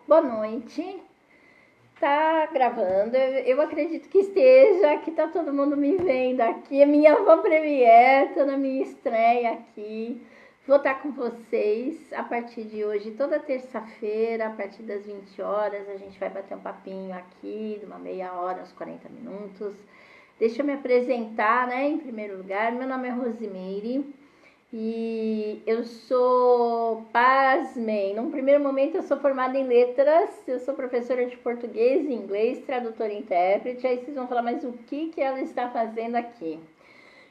Boa noite. Tá gravando? Eu acredito que esteja, que tá todo mundo me vendo aqui. É minha avó Premier, tô na minha estreia aqui. Vou estar com vocês a partir de hoje, toda terça-feira, a partir das 20 horas. A gente vai bater um papinho aqui, de uma meia hora, uns 40 minutos. Deixa eu me apresentar, né? Em primeiro lugar, meu nome é Rosimeire. E eu sou, pasmem, num primeiro momento eu sou formada em letras, eu sou professora de português e inglês, tradutora e intérprete. Aí vocês vão falar, mas o que ela está fazendo aqui?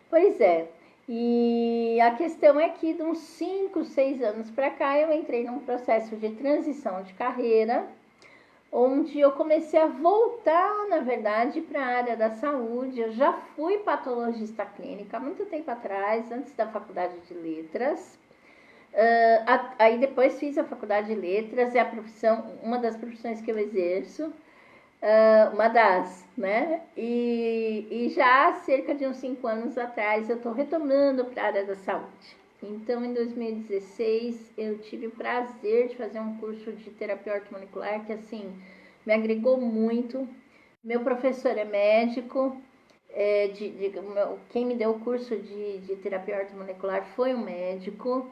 Pois é, e a questão é que de uns 5, 6 anos para cá eu entrei num processo de transição de carreira, onde eu comecei a voltar, na verdade, para a área da saúde. Eu já fui patologista clínica há muito tempo atrás, antes da faculdade de letras. Aí depois fiz a faculdade de letras, é a profissão, uma das profissões que eu exerço, uma das, né? E já há cerca de uns 5 anos atrás eu estou retomando para a área da saúde. Então, em 2016, eu tive o prazer de fazer um curso de terapia ortomolecular que, assim, me agregou muito. Meu professor é médico, quem me deu o curso de terapia ortomolecular foi um médico.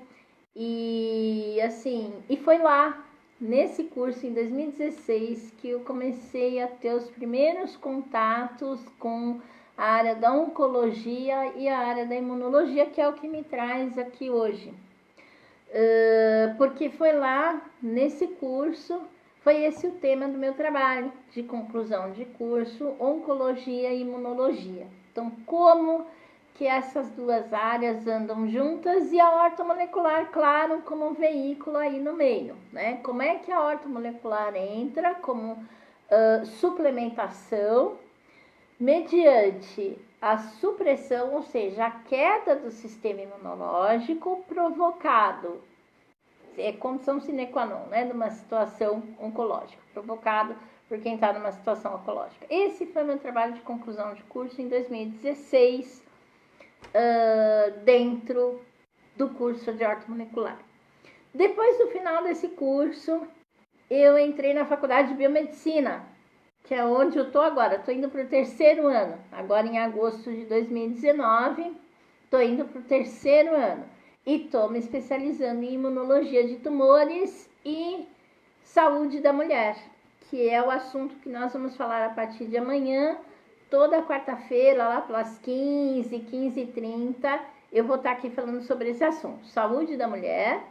E, assim, e foi lá, nesse curso, em 2016, que eu comecei a ter os primeiros contatos com a área da oncologia e a área da imunologia, que é o que me traz aqui hoje. Porque foi lá, nesse curso, foi esse o tema do meu trabalho, de conclusão de curso, oncologia e imunologia. Então, como que essas duas áreas andam juntas e a ortomolecular, claro, como um veículo aí no meio, né? Como é que a ortomolecular entra como suplementação mediante a supressão, ou seja, a queda do sistema imunológico provocado, é condição sine qua non, né, de uma situação oncológica, provocado por quem está numa situação oncológica. Esse foi meu trabalho de conclusão de curso em 2016, dentro do curso de ortomolecular. Depois do final desse curso, eu entrei na faculdade de biomedicina, que é onde eu estou agora. Estou indo para o terceiro ano. Agora, em agosto de 2019, estou indo para o terceiro ano. E estou me especializando em imunologia de tumores e saúde da mulher, que é o assunto que nós vamos falar a partir de amanhã. Toda quarta-feira, lá pelas 15, 15h30, eu vou estar aqui falando sobre esse assunto. Saúde da mulher,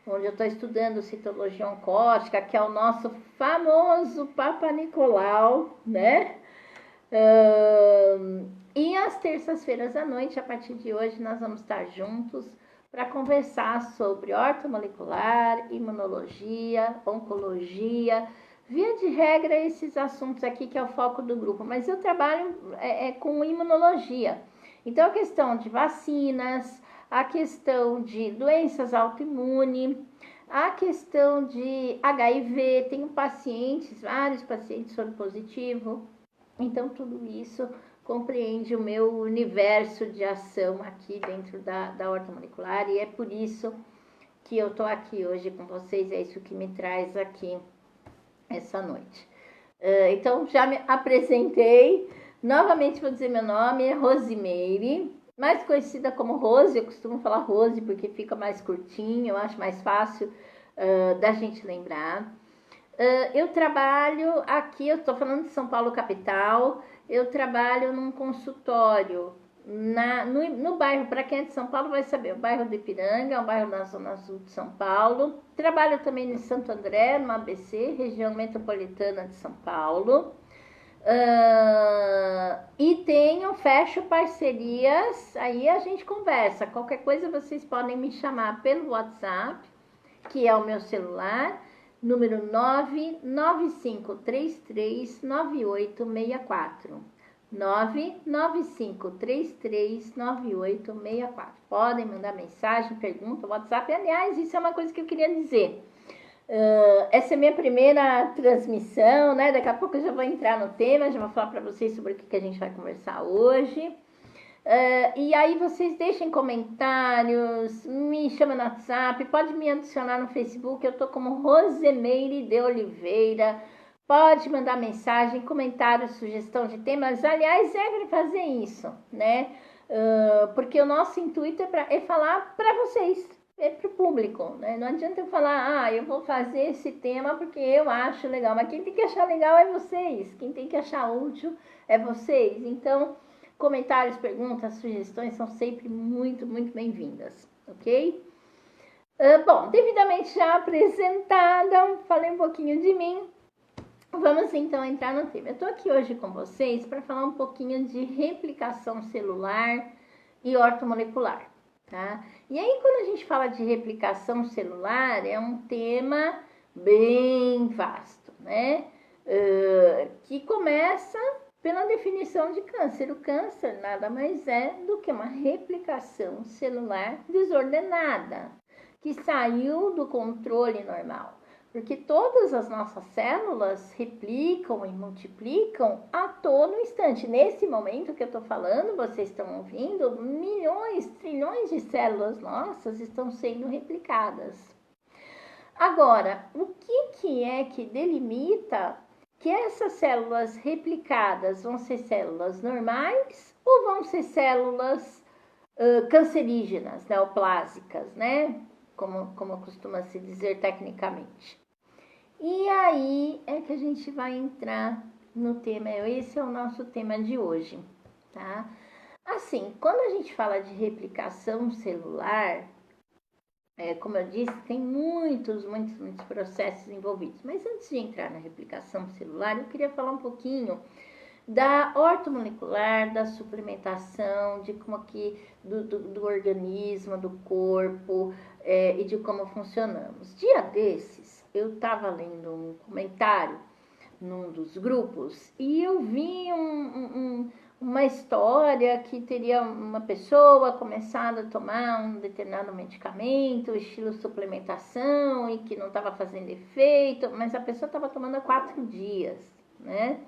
onde eu estou estudando citologia oncótica, que é o nosso famoso Papa Nicolau, né? E às terças-feiras à noite, a partir de hoje, nós vamos estar juntos para conversar sobre ortomolecular, imunologia, oncologia. Via de regra, esses assuntos aqui que é o foco do grupo, mas eu trabalho com imunologia. Então, a questão de vacinas, a questão de doenças autoimunes, a questão de HIV, tenho pacientes, vários pacientes soro positivo. Então, tudo isso compreende o meu universo de ação aqui dentro da ortomolecular, e é por isso que eu estou aqui hoje com vocês, é isso que me traz aqui essa noite. Então, já me apresentei, novamente vou dizer meu nome, é Rosimeire, mais conhecida como Rose. Eu costumo falar Rose porque fica mais curtinho, eu acho mais fácil da gente lembrar. Eu trabalho aqui, eu estou falando de São Paulo capital, eu trabalho num consultório no bairro, para quem é de São Paulo vai saber, o bairro do Ipiranga, é um bairro na zona sul de São Paulo. Trabalho também em Santo André, no ABC, região metropolitana de São Paulo. E fecho parcerias, aí a gente conversa. Qualquer coisa vocês podem me chamar pelo WhatsApp, que é o meu celular, número 995339864. 995339864. Podem mandar mensagem, pergunta, WhatsApp. Aliás, isso é uma coisa que eu queria dizer. Essa é a minha primeira transmissão, né? Daqui a pouco eu já vou entrar no tema, já vou falar para vocês sobre o que a gente vai conversar hoje. E aí vocês deixem comentários, me chama no WhatsApp, pode me adicionar no Facebook, eu tô como Rosemeire de Oliveira. Pode mandar mensagem, comentário, sugestão de temas. Aliás, é para fazer isso, né? Porque o nosso intuito é falar para vocês, é para o público, né? Não adianta eu falar, eu vou fazer esse tema porque eu acho legal. Mas quem tem que achar legal é vocês. Quem tem que achar útil é vocês. Então, comentários, perguntas, sugestões são sempre muito, muito bem-vindas, ok? Bom, devidamente já apresentada, falei um pouquinho de mim. Vamos então entrar no tema. Eu tô aqui hoje com vocês para falar um pouquinho de replicação celular e ortomolecular, tá? E aí, quando a gente fala de replicação celular, é um tema bem vasto, né? Que começa pela definição de câncer. O câncer nada mais é do que uma replicação celular desordenada, que saiu do controle normal. Porque todas as nossas células replicam e multiplicam a todo instante. Nesse momento que eu estou falando, vocês estão ouvindo, milhões, trilhões de células nossas estão sendo replicadas. Agora, o que é que delimita que essas células replicadas vão ser células normais ou vão ser células cancerígenas, neoplásicas, né? Como costuma se dizer tecnicamente. E aí é que a gente vai entrar no tema, esse é o nosso tema de hoje, tá? Assim, quando a gente fala de replicação celular, como eu disse, tem muitos processos envolvidos. Mas antes de entrar na replicação celular, eu queria falar um pouquinho da ortomolecular, da suplementação, de como que do organismo, do corpo e de como funcionamos. Dia desses, eu estava lendo um comentário num dos grupos e eu vi uma história que teria uma pessoa começado a tomar um determinado medicamento, estilo suplementação, e que não estava fazendo efeito, mas a pessoa estava tomando há 4 dias, né?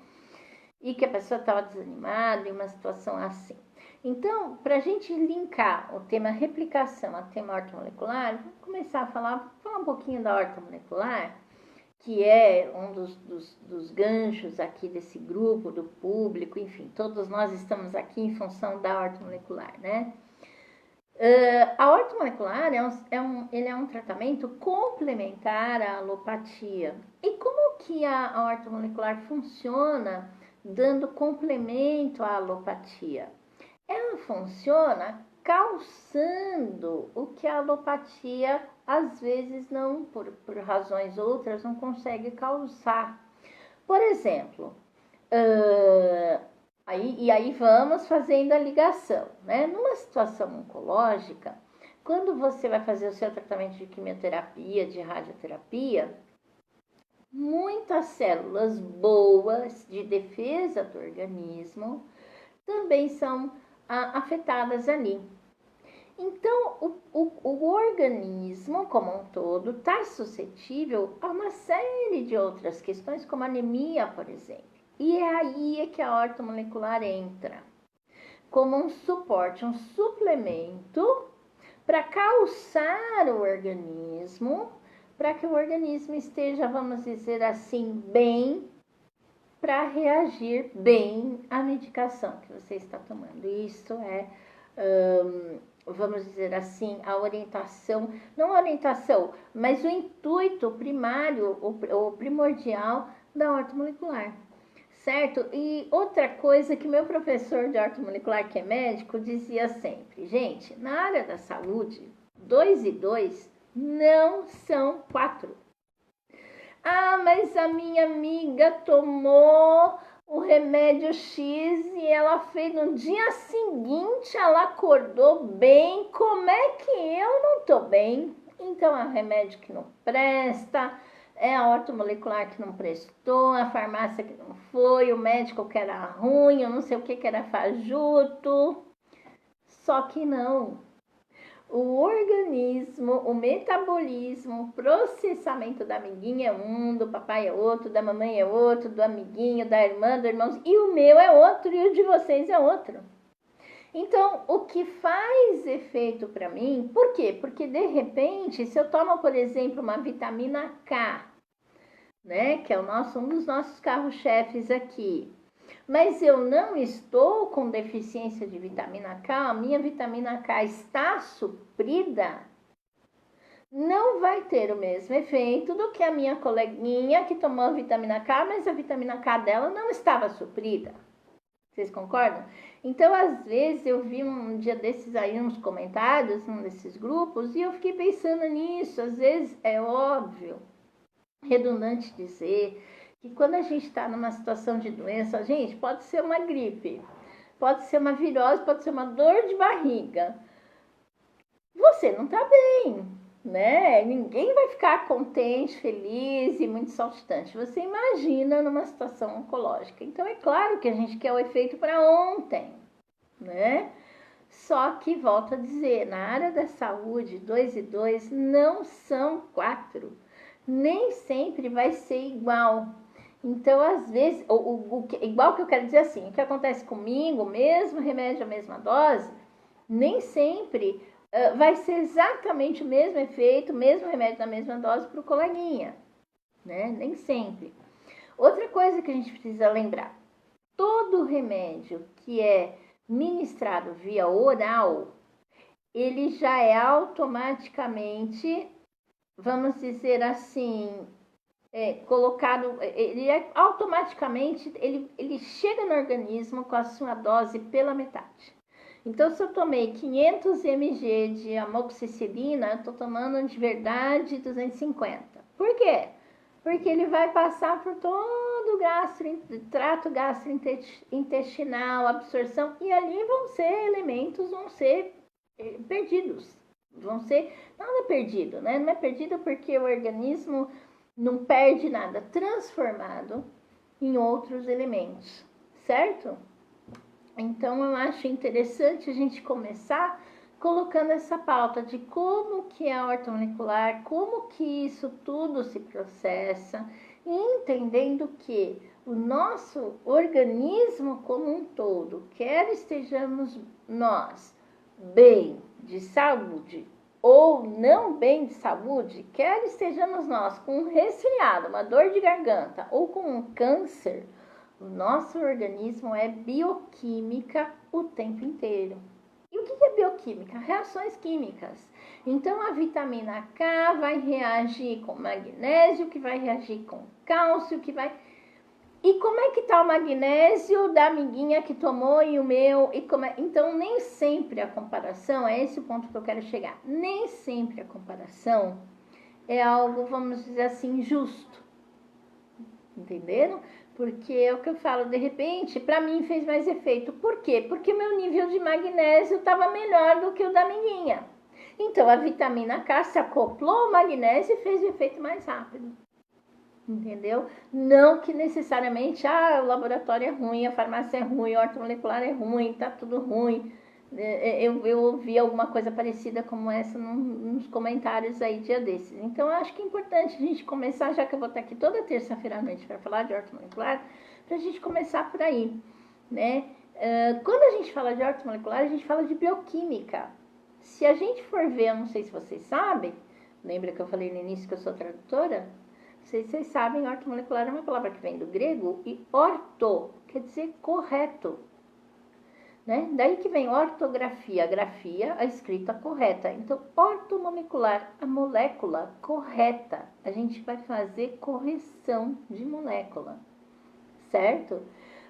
E que a pessoa estava desanimada em uma situação assim. Então, para a gente linkar o tema replicação ao tema ortomolecular, vamos começar a falar um pouquinho da ortomolecular, que é um dos ganchos aqui desse grupo, do público, enfim, todos nós estamos aqui em função da ortomolecular, né? A ortomolecular ele é um tratamento complementar à alopatia. E como que a ortomolecular funciona dando complemento à alopatia? Ela funciona calçando o que a alopatia, às vezes, não, por razões outras, não consegue calçar. Por exemplo, aí vamos fazendo a ligação, né? Numa situação oncológica, quando você vai fazer o seu tratamento de quimioterapia, de radioterapia, muitas células boas de defesa do organismo também são afetadas ali. Então, o organismo como um todo está suscetível a uma série de outras questões, como anemia, por exemplo. E é aí que a ortomolecular entra, como um suporte, um suplemento para calçar o organismo, para que o organismo esteja, vamos dizer assim, bem, para reagir bem à medicação que você está tomando. Isso é, vamos dizer assim, a orientação, não a orientação, mas o intuito primário, o primordial da ortomolecular, certo? E outra coisa que meu professor de ortomolecular, que é médico, dizia sempre: gente, na área da saúde, 2 e 2 não são 4. Mas a minha amiga tomou o remédio X e ela fez no dia seguinte, ela acordou bem. Como é que eu não tô bem? Então é um remédio que não presta, é a ortomolecular que não prestou, a farmácia que não foi, o médico que era ruim, eu não sei o que era fajuto. Só que não. O organismo, o metabolismo, o processamento da amiguinha é um, do papai é outro, da mamãe é outro, do amiguinho, da irmã, do irmão, e o meu é outro e o de vocês é outro. Então, o que faz efeito para mim, por quê? Porque de repente, se eu tomo, por exemplo, uma vitamina K, né, que é um dos nossos carros-chefes aqui, mas eu não estou com deficiência de vitamina K, a minha vitamina K está suprida, não vai ter o mesmo efeito do que a minha coleguinha que tomou a vitamina K, mas a vitamina K dela não estava suprida. Vocês concordam? Então, às vezes, eu vi um dia desses aí uns comentários num desses grupos e eu fiquei pensando nisso. Às vezes é óbvio, redundante dizer, que quando a gente está numa situação de doença, gente, pode ser uma gripe, pode ser uma virose, pode ser uma dor de barriga. Você não está bem, né? Ninguém vai ficar contente, feliz e muito saltitante. Você imagina numa situação oncológica. Então, é claro que a gente quer o efeito para ontem, né? Só que, volto a dizer, na área da saúde, 2 e 2 não são 4. Nem sempre vai ser igual. Então, às vezes, igual que eu quero dizer assim, o que acontece comigo, o mesmo remédio, a mesma dose, nem sempre vai ser exatamente o mesmo efeito, o mesmo remédio na mesma dose para o coleguinha, né? Nem sempre. Outra coisa que a gente precisa lembrar, todo remédio que é ministrado via oral, ele já é automaticamente, vamos dizer assim, colocado, ele é automaticamente, ele chega no organismo com a sua dose pela metade. Então, se eu tomei 500 mg de amoxicilina, eu estou tomando de verdade 250. Por quê? Porque ele vai passar por todo o trato gastrointestinal, absorção, e ali vão ser elementos, vão ser perdidos. Vão ser, nada perdido, né? Não é perdido porque o organismo não perde nada, transformado em outros elementos, certo? Então, eu acho interessante a gente começar colocando essa pauta de como que é a ortomolecular, como que isso tudo se processa, e entendendo que o nosso organismo como um todo, quer estejamos nós bem de saúde ou não bem de saúde, quer estejamos nós com um resfriado, uma dor de garganta ou com um câncer, o nosso organismo é bioquímica o tempo inteiro. E o que é bioquímica? Reações químicas. Então, a vitamina K vai reagir com magnésio, que vai reagir com cálcio, que vai... E como é que está o magnésio da amiguinha que tomou e o meu? Então, nem sempre a comparação, é esse o ponto que eu quero chegar, nem sempre a comparação é algo, vamos dizer assim, justo. Entenderam? Porque é o que eu falo, de repente, para mim fez mais efeito. Por quê? Porque o meu nível de magnésio estava melhor do que o da amiguinha. Então, a vitamina K se acoplou ao magnésio e fez o efeito mais rápido. Entendeu? Não que necessariamente, o laboratório é ruim, a farmácia é ruim, a ortomolecular é ruim, tá tudo ruim. Eu ouvi alguma coisa parecida como essa nos comentários aí dia desses. Então, eu acho que é importante a gente começar, já que eu vou estar aqui toda terça-feira à noite para falar de ortomolecular, para a gente começar por aí, né? Quando a gente fala de ortomolecular, a gente fala de bioquímica. Se a gente for ver, eu não sei se vocês sabem, lembra que eu falei no início que eu sou tradutora? Não sei se vocês sabem, ortomolecular é uma palavra que vem do grego e orto quer dizer correto. Né? Daí que vem ortografia, grafia, a escrita correta. Então, ortomolecular, a molécula correta. A gente vai fazer correção de molécula, certo?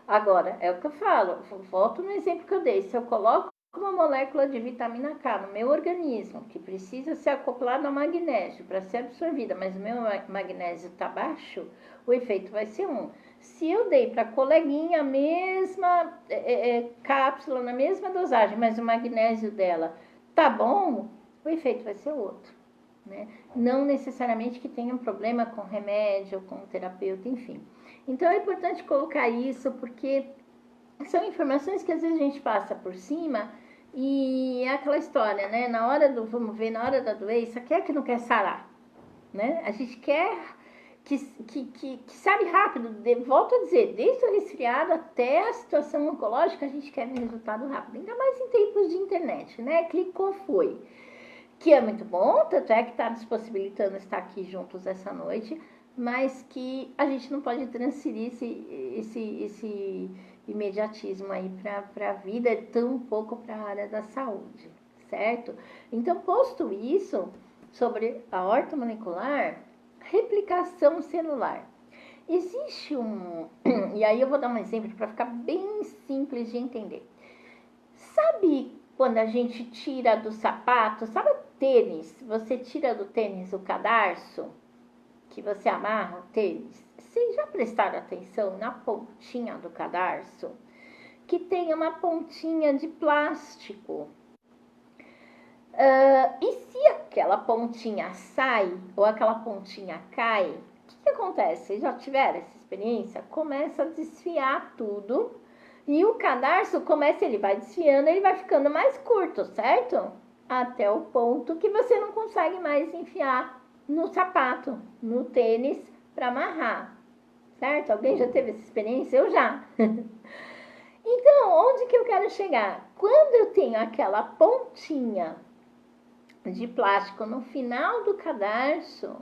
Agora, é o que eu falo, volto no exemplo que eu dei. Se eu coloco uma molécula de vitamina K no meu organismo, que precisa ser acoplada ao magnésio para ser absorvida, mas o meu magnésio está baixo, o efeito vai ser um. Se eu dei para a coleguinha a mesma cápsula, na mesma dosagem, mas o magnésio dela tá bom, o efeito vai ser outro. Né? Não necessariamente que tenha um problema com remédio, com terapeuta, enfim. Então, é importante colocar isso, porque são informações que às vezes a gente passa por cima e é aquela história, né? Na hora da doença, quer que não quer sarar, né? A gente quer que sabe rápido. Volto a dizer, desde o resfriado até a situação oncológica, a gente quer um resultado rápido. Ainda mais em tempos de internet, né? Clicou, foi. Que é muito bom, tanto é que está nos possibilitando estar aqui juntos essa noite, mas que a gente não pode transferir esse imediatismo aí para a vida, tão pouco para a área da saúde, certo? Então, posto isso, sobre a ortomolecular, replicação celular. Existe e aí eu vou dar um exemplo para ficar bem simples de entender. Sabe quando a gente tira do sapato, sabe o tênis? Você tira do tênis o cadarço, que você amarra o tênis. Vocês já prestaram atenção na pontinha do cadarço? Que tem uma pontinha de plástico. E se aquela pontinha sai ou aquela pontinha cai, o que acontece? Vocês já tiveram essa experiência? Começa a desfiar tudo e o cadarço ele vai desfiando, ele vai ficando mais curto, certo? Até o ponto que você não consegue mais enfiar no sapato, no tênis, para amarrar, certo? Alguém já teve essa experiência? Eu já. Então, onde que eu quero chegar? Quando eu tenho aquela pontinha de plástico no final do cadarço,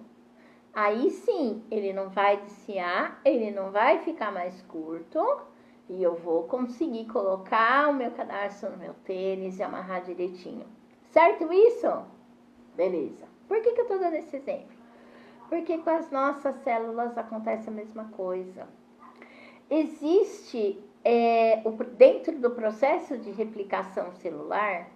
aí sim, ele não vai desfiar, ele não vai ficar mais curto e eu vou conseguir colocar o meu cadarço no meu tênis e amarrar direitinho. Certo isso? Beleza. Por que eu tô dando esse exemplo? Porque com as nossas células acontece a mesma coisa. Existe, dentro do processo de replicação celular,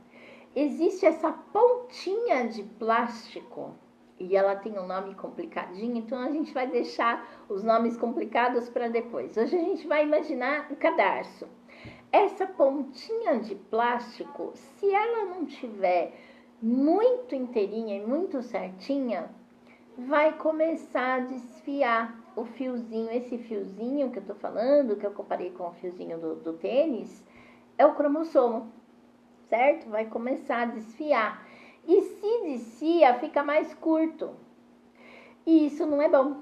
existe essa pontinha de plástico, e ela tem um nome complicadinho, então a gente vai deixar os nomes complicados para depois. Hoje a gente vai imaginar o cadarço. Essa pontinha de plástico, se ela não tiver muito inteirinha e muito certinha, vai começar a desfiar o fiozinho. Esse fiozinho que eu tô falando, que eu comparei com o fiozinho do tênis, é o cromossomo, certo? Vai começar a desfiar. E se desfia, fica mais curto. E isso não é bom.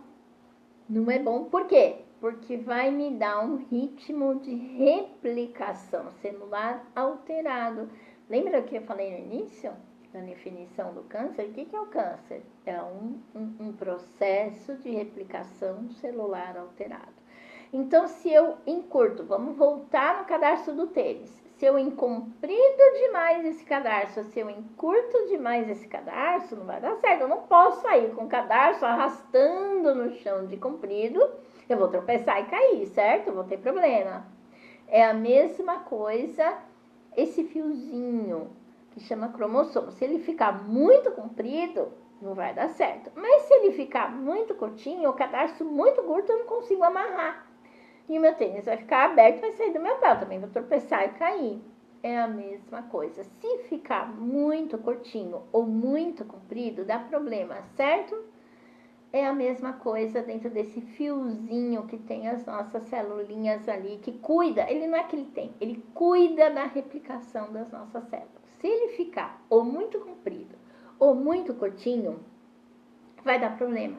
Não é bom, por quê? Porque vai me dar um ritmo de replicação celular alterado. Lembra que eu falei no início? Na definição do câncer, o que é o câncer? É um processo de replicação celular alterado. Então, se eu encurto, vamos voltar no cadarço do tênis. Se eu encomprido demais esse cadarço, se eu encurto demais esse cadarço, não vai dar certo. Eu não posso sair com o cadarço arrastando no chão de comprido. Eu vou tropeçar e cair, certo? Eu vou ter problema. É a mesma coisa esse fiozinho que chama cromossomo. Se ele ficar muito comprido, não vai dar certo. Mas se ele ficar muito curtinho, o cadarço muito curto, eu não consigo amarrar. E o meu tênis vai ficar aberto, vai sair do meu pé. Eu também vou tropeçar e cair. É a mesma coisa. Se ficar muito curtinho ou muito comprido, dá problema, certo? É a mesma coisa dentro desse fiozinho que tem as nossas celulinhas ali, que cuida. Ele não é que ele tem, ele cuida da replicação das nossas células. Se ele ficar ou muito comprido ou muito curtinho, vai dar problema.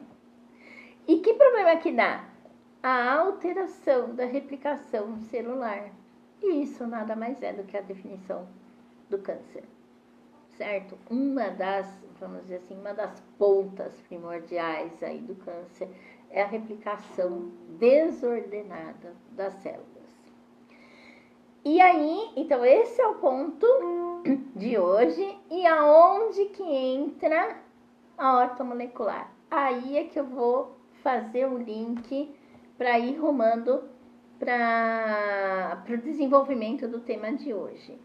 E que problema que dá? A alteração da replicação celular. E isso nada mais é do que a definição do câncer, certo? Uma das, vamos dizer assim, uma das pontas primordiais aí do câncer é a replicação desordenada das células. E aí, então esse é o ponto de hoje. E aonde que entra a ortomolecular? Aí é que eu vou fazer o link para ir rumando para o desenvolvimento do tema de hoje.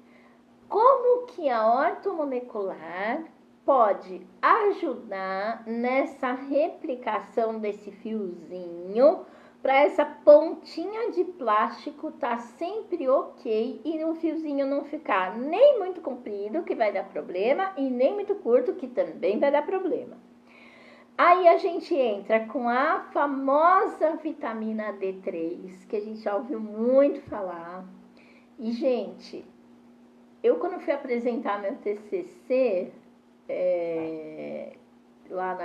Como que a ortomolecular pode ajudar nessa replicação desse fiozinho para essa pontinha de plástico estar sempre ok e o fiozinho não ficar nem muito comprido, que vai dar problema, e nem muito curto, que também vai dar problema. Aí a gente entra com a famosa vitamina D3, que a gente já ouviu muito falar. E, gente, eu quando fui apresentar meu TCC, lá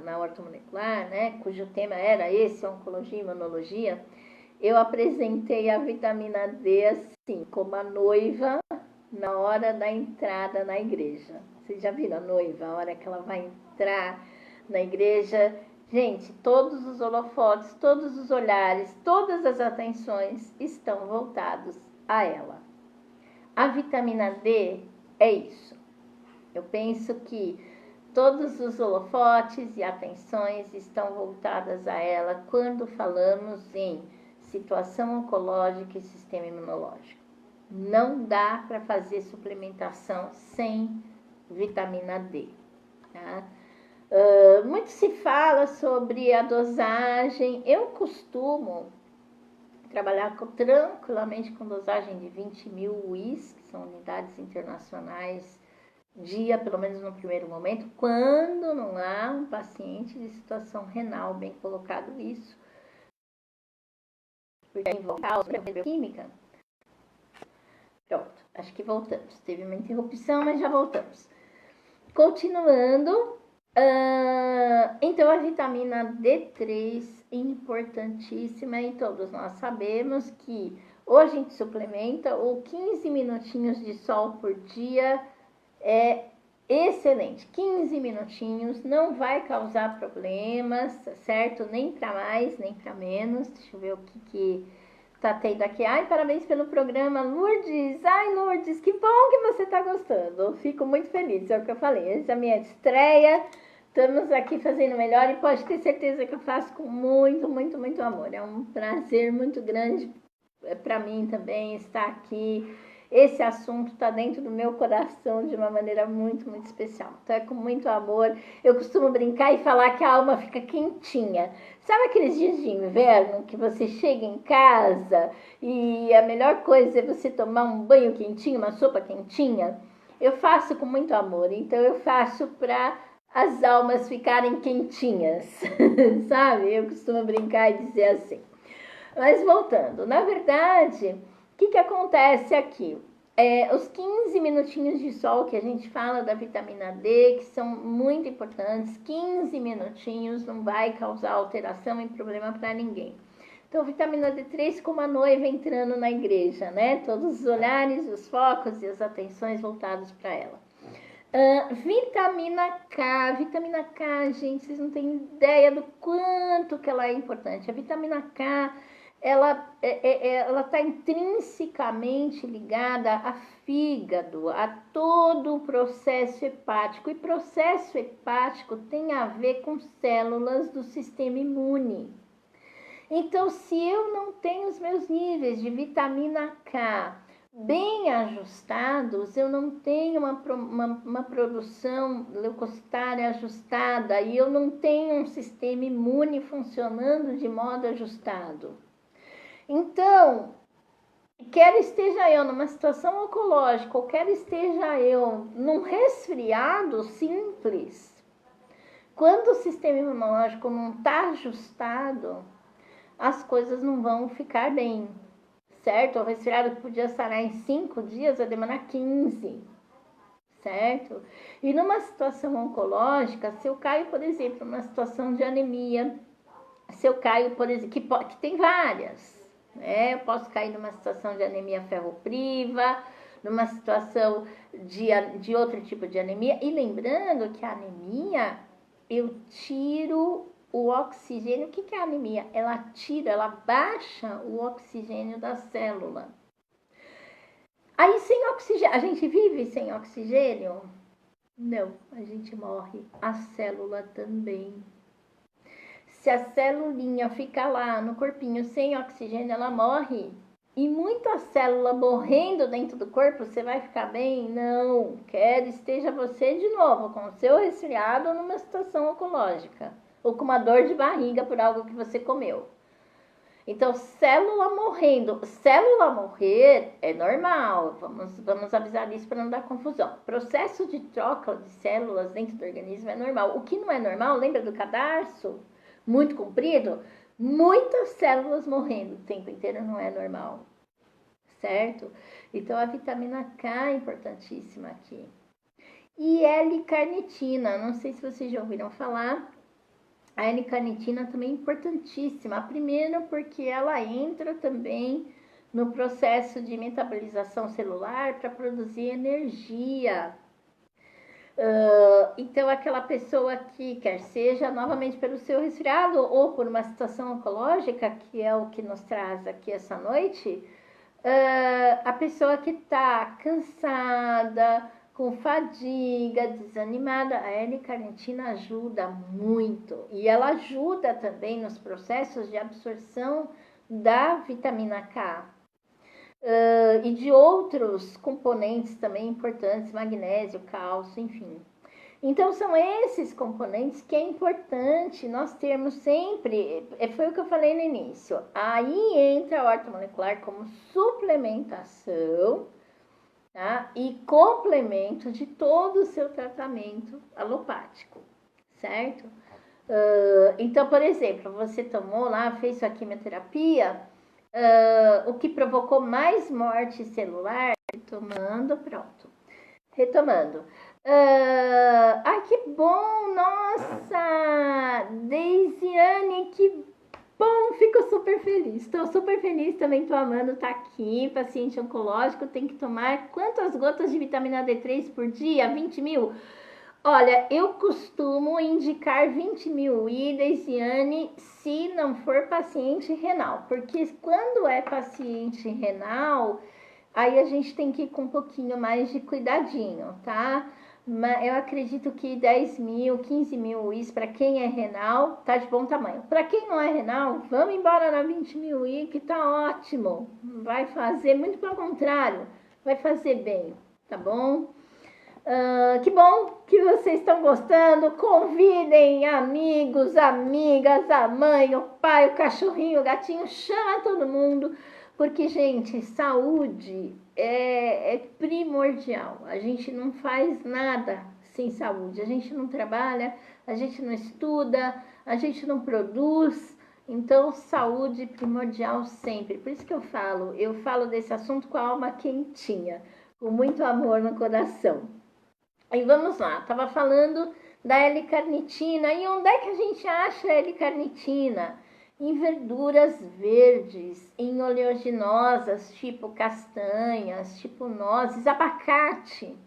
na ortomolecular, né, cujo tema era esse, oncologia e imunologia, eu apresentei a vitamina D assim, como a noiva na hora da entrada na igreja. Vocês já viram a noiva, a hora que ela vai entrar na igreja? Gente, todos os holofotes, todos os olhares, todas as atenções estão voltados a ela. A vitamina D é isso. Eu penso que todos os holofotes e atenções estão voltadas a ela quando falamos em situação oncológica e sistema imunológico. Não dá para fazer suplementação sem vitamina D. Tá? Muito se fala sobre a dosagem. Eu costumo trabalhar tranquilamente com dosagem de 20.000 UIs, que são unidades internacionais dia, pelo menos no primeiro momento, quando não há um paciente de situação renal, bem colocado isso, porque envolve bioquímica. Pronto, acho que voltamos. Teve uma interrupção, mas já voltamos. Continuando, então a vitamina D3 é importantíssima e todos nós sabemos que hoje a gente suplementa ou 15 minutinhos de sol por dia é excelente. 15 minutinhos não vai causar problemas, certo? Nem para mais, nem para menos. Deixa eu ver o que tá tendo aqui. Ai, parabéns pelo programa, Lourdes. Ai, Lourdes, que bom que você tá gostando. Eu fico muito feliz, é o que eu falei. Essa é a minha estreia. Estamos aqui fazendo melhor e pode ter certeza que eu faço com muito, muito, muito amor. É um prazer muito grande para mim também estar aqui. Esse assunto está dentro do meu coração de uma maneira muito, muito especial. Então é com muito amor. Eu costumo brincar e falar que a alma fica quentinha. Sabe aqueles dias de inverno que você chega em casa e a melhor coisa é você tomar um banho quentinho, uma sopa quentinha? Eu faço com muito amor. Então eu faço para as almas ficarem quentinhas, sabe? Eu costumo brincar e dizer assim. Mas voltando, na verdade, o que acontece aqui? Os 15 minutinhos de sol que a gente fala da vitamina D, que são muito importantes, 15 minutinhos não vai causar alteração e problema para ninguém. Então, vitamina D3 como a noiva entrando na igreja, né? Todos os olhares, os focos e as atenções voltados para ela. Vitamina K, gente, vocês não têm ideia do quanto que ela é importante. A vitamina K, ela está intrinsecamente ligada a fígado, a todo o processo hepático. E processo hepático tem a ver com células do sistema imune. Então, se eu não tenho os meus níveis de vitamina K bem ajustados, eu não tenho uma produção leucocitária ajustada e eu não tenho um sistema imune funcionando de modo ajustado. Então, quer esteja eu numa situação oncológica, ou quer esteja eu num resfriado simples, quando o sistema imunológico não está ajustado, as coisas não vão ficar bem. Certo? O resfriado que podia sarar em 5 dias vai demorar 15, certo? E numa situação oncológica, se eu caio, por exemplo, numa situação de anemia, se eu caio, por exemplo, que tem várias, né? Eu posso cair numa situação de anemia ferropriva, numa situação de outro tipo de anemia. E lembrando que a anemia, eu tiro o oxigênio. O que é a anemia? Ela tira, ela baixa o oxigênio da célula. Aí sem oxigênio, a gente vive sem oxigênio? Não, a gente morre. A célula também. Se a celulinha fica lá no corpinho sem oxigênio, ela morre. E muita célula morrendo dentro do corpo, você vai ficar bem? Não. Quer esteja você de novo com o seu resfriado ou numa situação oncológica. Ou com uma dor de barriga por algo que você comeu. Então, célula morrendo. Célula morrer é normal. Vamos avisar isso para não dar confusão. Processo de troca de células dentro do organismo é normal. O que não é normal, lembra do cadarço? Muito comprido? Muitas células morrendo o tempo inteiro não é normal. Certo? Então, a vitamina K é importantíssima aqui. e L-carnitina. Não sei se vocês já ouviram falar. A L-carnitina também é importantíssima. Primeiro porque ela entra também no processo de metabolização celular para produzir energia. Então, aquela pessoa que quer seja novamente pelo seu resfriado ou por uma situação oncológica, que é o que nos traz aqui essa noite, a pessoa que está cansada, com fadiga, desanimada, a L-carnitina ajuda muito. E ela ajuda também nos processos de absorção da vitamina K. E de outros componentes também importantes, magnésio, cálcio, enfim. Então, são esses componentes que é importante nós termos sempre, foi o que eu falei no início, aí entra a ortomolecular como suplementação, tá? E complemento de todo o seu tratamento alopático, certo? Então, por exemplo, você tomou lá, fez sua quimioterapia, o que provocou mais morte celular, retomando. Ai, que bom, nossa, Deisiane, que bom, fico super feliz, estou super feliz também, tô amando estar aqui, paciente oncológico, tem que tomar quantas gotas de vitamina D3 por dia? 20 mil? Olha, eu costumo indicar 20 mil e Deisiane se não for paciente renal, porque quando é paciente renal, aí a gente tem que ir com um pouquinho mais de cuidadinho, tá? Mas eu acredito que 10 mil, 15 mil is para quem é renal tá de bom tamanho. Para quem não é renal, vamos embora na 20 mil i que tá ótimo. Vai fazer, muito pelo contrário, vai fazer bem, tá bom? Que bom que vocês estão gostando. Convidem amigos, amigas, a mãe, o pai, o cachorrinho, o gatinho, chama todo mundo, porque, gente, saúde é primordial. A gente não faz nada sem saúde. A gente não trabalha, a gente não estuda, a gente não produz. Então, saúde primordial sempre. Por isso que eu falo desse assunto com a alma quentinha, com muito amor no coração. Aí vamos lá, estava falando da L-carnitina. E onde é que a gente acha a L-carnitina? Em verduras verdes, em oleaginosas, tipo castanhas, tipo nozes, abacate,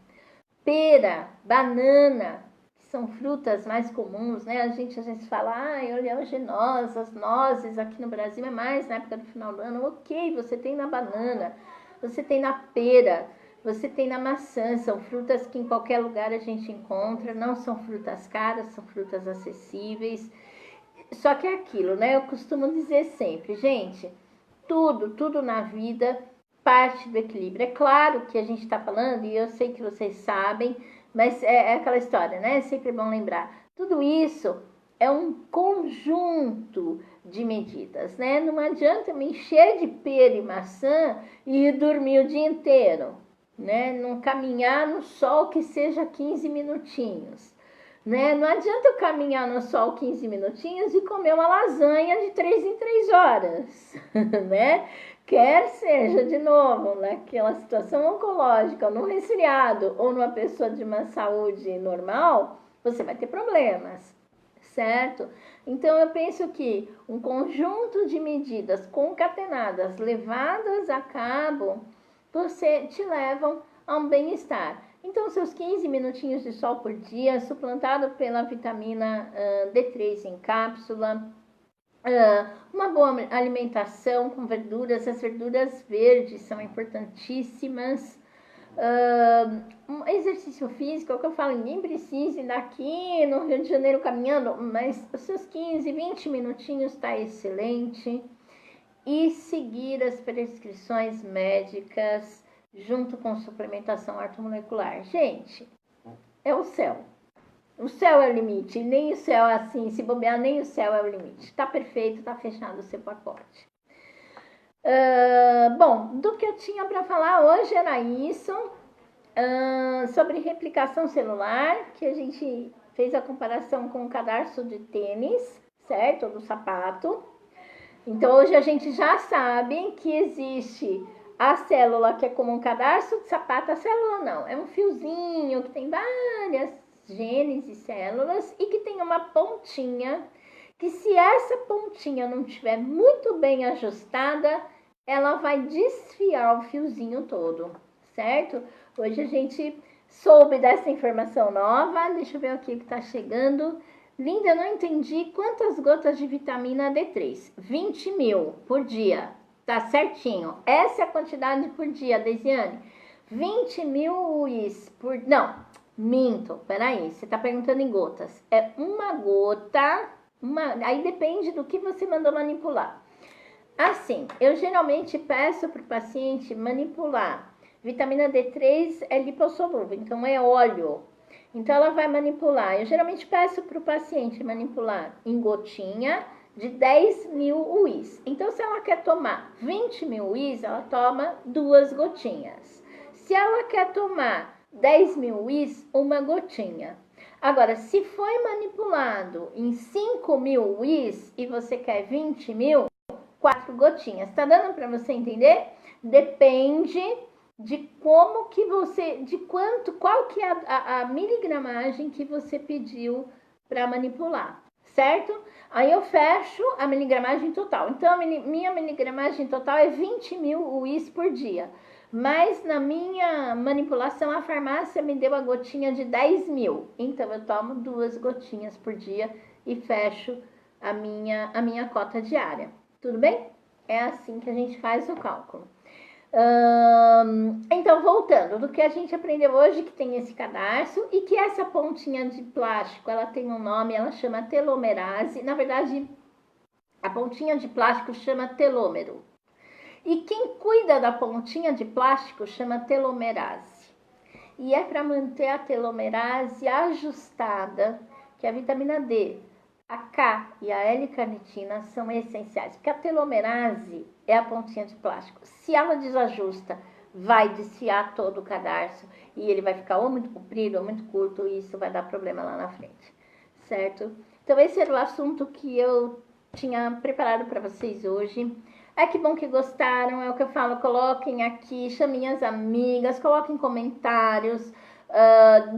pera, banana, que são frutas mais comuns, né? A gente às vezes fala, oleaginosas, nozes, aqui no Brasil é mais na época do final do ano. Ok, você tem na banana, você tem na pera, você tem na maçã, são frutas que em qualquer lugar a gente encontra, não são frutas caras, são frutas acessíveis. Só que é aquilo, né? Eu costumo dizer sempre, gente, tudo na vida parte do equilíbrio. É claro que a gente está falando, e eu sei que vocês sabem, mas é aquela história, né? É sempre bom lembrar. Tudo isso é um conjunto de medidas, né? Não adianta me encher de pera e maçã e dormir o dia inteiro, né? Não caminhar no sol que seja 15 minutinhos, né? Não adianta eu caminhar no sol 15 minutinhos e comer uma lasanha de 3 em 3 horas, né? Quer seja, de novo, naquela situação oncológica, ou num resfriado, ou numa pessoa de uma saúde normal, você vai ter problemas, certo? Então, eu penso que um conjunto de medidas concatenadas, levadas a cabo, você te levam a um bem-estar. Então, seus 15 minutinhos de sol por dia, suplantado pela vitamina D3 em cápsula, uma boa alimentação com verduras, as verduras verdes são importantíssimas. Um exercício físico, é o que eu falo, ninguém precisa ir daqui no Rio de Janeiro caminhando, mas os seus 15, 20 minutinhos está excelente. E seguir as prescrições médicas junto com suplementação ortomolecular. Gente, é o céu. O céu é o limite. Nem o céu é assim, se bobear, nem o céu é o limite. Tá perfeito, tá fechado o seu pacote. Bom, do que eu tinha para falar hoje era isso. Sobre replicação celular, que a gente fez a comparação com o cadarço de tênis, certo? Do sapato. Então, hoje a gente já sabe que existe a célula que é como um cadarço de sapato, a célula não, é um fiozinho que tem várias genes e células e que tem uma pontinha que se essa pontinha não estiver muito bem ajustada, ela vai desfiar o fiozinho todo, certo? Hoje a gente soube dessa informação nova, deixa eu ver aqui o que tá chegando. Linda, eu não entendi quantas gotas de vitamina D3. 20 mil por dia, tá certinho. Essa é a quantidade por dia, Desiane. 20 mil UIs por... Não, minto, peraí, você tá perguntando em gotas. É uma gota, aí depende do que você mandou manipular. Assim, eu geralmente peço para o paciente manipular. Vitamina D3 é lipossolúvel, então é óleo. Então, ela vai manipular. Eu geralmente peço para o paciente manipular em gotinha de 10 mil UIs. Então, se ela quer tomar 20 mil UIs, ela toma 2 gotinhas. Se ela quer tomar 10 mil UIs, uma gotinha. Agora, se foi manipulado em 5 mil UIs e você quer 20 mil, 4 gotinhas. Tá dando para você entender? Depende de como que você, de quanto, qual que é a miligramagem que você pediu para manipular, certo? Aí eu fecho a miligramagem total. Então, minha miligramagem total é 20 mil UIs por dia. Mas na minha manipulação, a farmácia me deu a gotinha de 10 mil. Então, eu tomo 2 gotinhas por dia e fecho a minha cota diária. Tudo bem? É assim que a gente faz o cálculo. Então, voltando, do que a gente aprendeu hoje, que tem esse cadarço e que essa pontinha de plástico, ela tem um nome, ela chama telomerase. Na verdade, a pontinha de plástico chama telômero. E quem cuida da pontinha de plástico chama telomerase. E é para manter a telomerase ajustada, que a vitamina D, a K e a L-carnitina são essenciais, porque a telomerase é a pontinha de plástico. Se ela desajusta, vai desfiar todo o cadarço e ele vai ficar ou muito comprido ou muito curto e isso vai dar problema lá na frente, certo? Então esse era o assunto que eu tinha preparado para vocês hoje. Que bom que gostaram, é o que eu falo, coloquem aqui, chamem as amigas, coloquem comentários,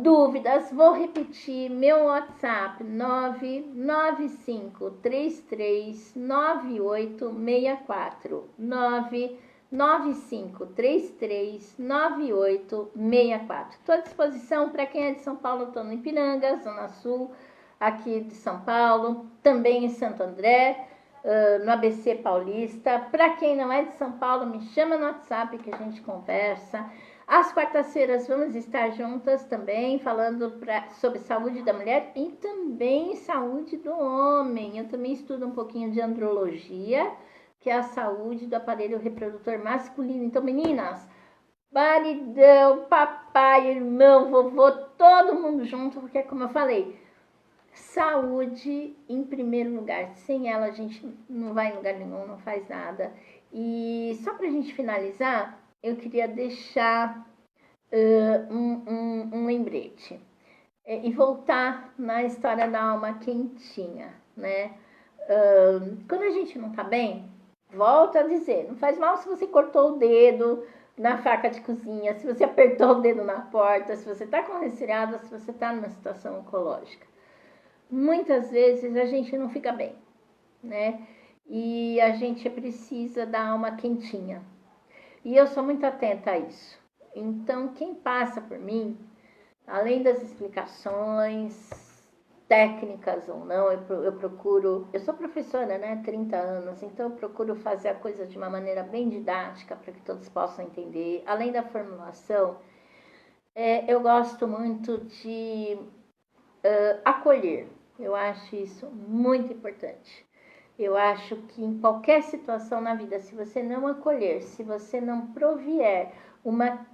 dúvidas. Vou repetir meu WhatsApp, 995339864, 995339864. Estou à disposição para quem é de São Paulo, estou no Ipiranga, Zona Sul, aqui de São Paulo, também em Santo André, no ABC Paulista. Para quem não é de São Paulo, me chama no WhatsApp que a gente conversa. Às quartas-feiras vamos estar juntas também, falando sobre saúde da mulher e também saúde do homem. Eu também estudo um pouquinho de andrologia, que é a saúde do aparelho reprodutor masculino. Então, meninas, maridão, papai, irmão, vovô, todo mundo junto, porque como eu falei, saúde em primeiro lugar. Sem ela a gente não vai em lugar nenhum, não faz nada. E só pra gente finalizar, eu queria deixar um lembrete e voltar na história da alma quentinha, né? Quando a gente não tá bem, volto a dizer, não faz mal se você cortou o dedo na faca de cozinha, se você apertou o dedo na porta, se você tá com resfriado, se você tá numa situação oncológica. Muitas vezes a gente não fica bem, né? E a gente precisa da alma quentinha. E eu sou muito atenta a isso. Então, quem passa por mim, além das explicações técnicas ou não, eu procuro... Eu sou professora, né? 30 anos, então eu procuro fazer a coisa de uma maneira bem didática para que todos possam entender. Além da formulação, eu gosto muito de acolher. Eu acho isso muito importante. Eu acho que em qualquer situação na vida, se você não acolher, se você não provier uma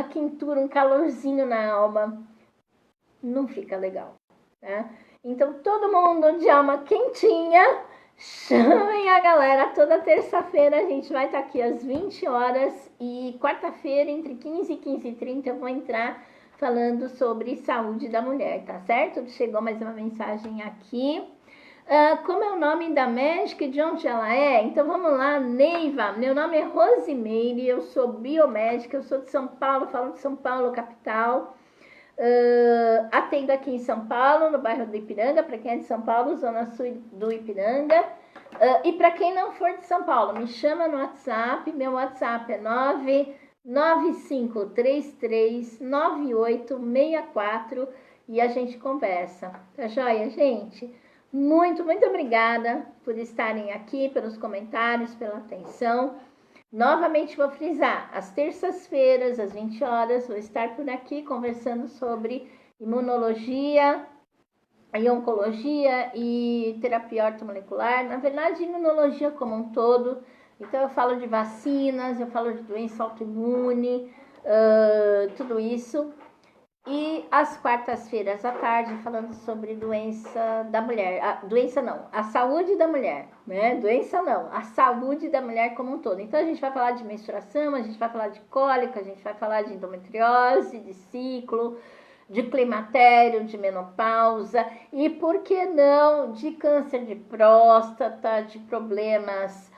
quentura, um calorzinho na alma, não fica legal, né? Então, todo mundo de alma quentinha, chamem a galera. Toda terça-feira a gente vai estar aqui às 20 horas e quarta-feira, entre 15 e 15h30, eu vou entrar falando sobre saúde da mulher, tá certo? Chegou mais uma mensagem aqui. Como é o nome da médica e de onde ela é? Então vamos lá, Neiva. Meu nome é Rosimeire, eu sou biomédica, eu sou de São Paulo, falo de São Paulo, capital. Atendo aqui em São Paulo, no bairro do Ipiranga, para quem é de São Paulo, zona sul do Ipiranga. E para quem não for de São Paulo, me chama no WhatsApp, meu WhatsApp é 995339864 e a gente conversa. Tá joia, gente? Muito, muito obrigada por estarem aqui, pelos comentários, pela atenção. Novamente vou frisar, às terças-feiras, às 20 horas, vou estar por aqui conversando sobre imunologia, e oncologia e terapia ortomolecular. Na verdade, imunologia como um todo. Então eu falo de vacinas, eu falo de doença autoimune, tudo isso. E às quartas-feiras à tarde, falando sobre doença da mulher. Doença não, a saúde da mulher, né? Doença não, a saúde da mulher como um todo. Então a gente vai falar de menstruação, a gente vai falar de cólica, a gente vai falar de endometriose, de ciclo, de climatério, de menopausa e, por que não, de câncer de próstata, de problemas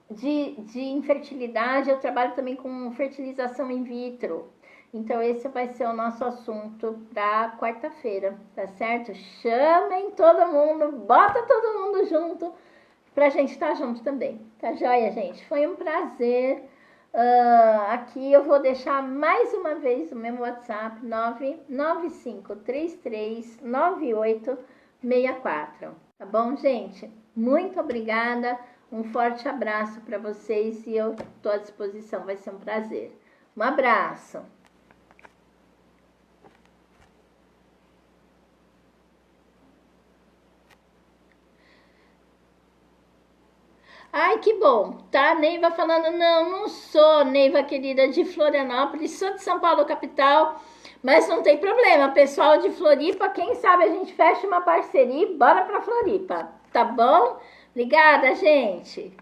de infertilidade. Eu trabalho também com fertilização in vitro. Então, esse vai ser o nosso assunto para quarta-feira, tá certo? Chamem todo mundo, bota todo mundo junto, pra gente estar junto também. Tá joia, gente? Foi um prazer. Aqui eu vou deixar mais uma vez o meu WhatsApp, 995339864. Tá bom, gente? Muito obrigada. Um forte abraço para vocês e eu estou à disposição. Vai ser um prazer. Um abraço. Ai, que bom, tá? Neiva falando, não sou, Neiva querida, de Florianópolis, sou de São Paulo, capital, mas não tem problema, pessoal de Floripa, quem sabe a gente fecha uma parceria e bora pra Floripa, tá bom? Obrigada, gente!